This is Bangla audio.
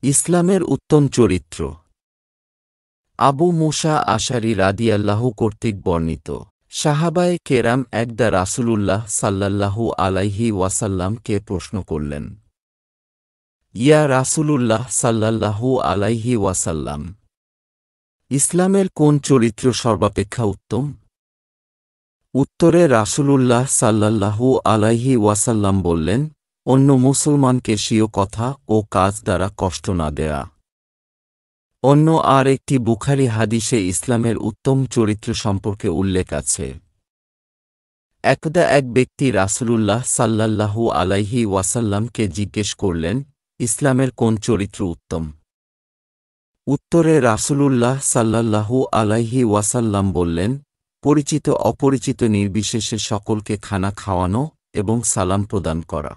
ইসলামের উত্তম চরিত্র। আবু মুসা আশারী রাদিয়াল্লাহু কর্তৃক বর্ণিত, সাহাবায়ে কেরাম একদা রাসূলুল্লাহ সাল্লাল্লাহু আলাইহি ওয়াসাল্লামকে প্রশ্ন করলেন, ইয়া রাসূলুল্লাহ সাল্লাল্লাহু আলাইহি ওয়াসাল্লাম, ইসলামের কোন চরিত্র সর্বাপেক্ষা উত্তম? উত্তরে রাসূলুল্লাহ সাল্লাল্লাহু আলাইহি ওয়াসাল্লাম বললেন, অন্য মুসলমানকে স্বীয় কথা ও কাজ দ্বারা কষ্ট না দেয়া। অন্য আর একটি বুখারী হাদিসে ইসলামের উত্তম চরিত্র সম্পর্কে উল্লেখ আছে। একদা এক ব্যক্তি রাসূলুল্লাহ সাল্লাল্লাহু আলাইহি ওয়াসাল্লামকে জিজ্ঞেস করলেন, ইসলামের কোন চরিত্র উত্তম? উত্তরে রাসূলুল্লাহ সাল্লাল্লাহু আলাইহি ওয়াসাল্লাম বললেন, পরিচিত অপরিচিত নির্বিশেষে সকলকে খানা খাওয়ানো এবং সালাম প্রদান করা।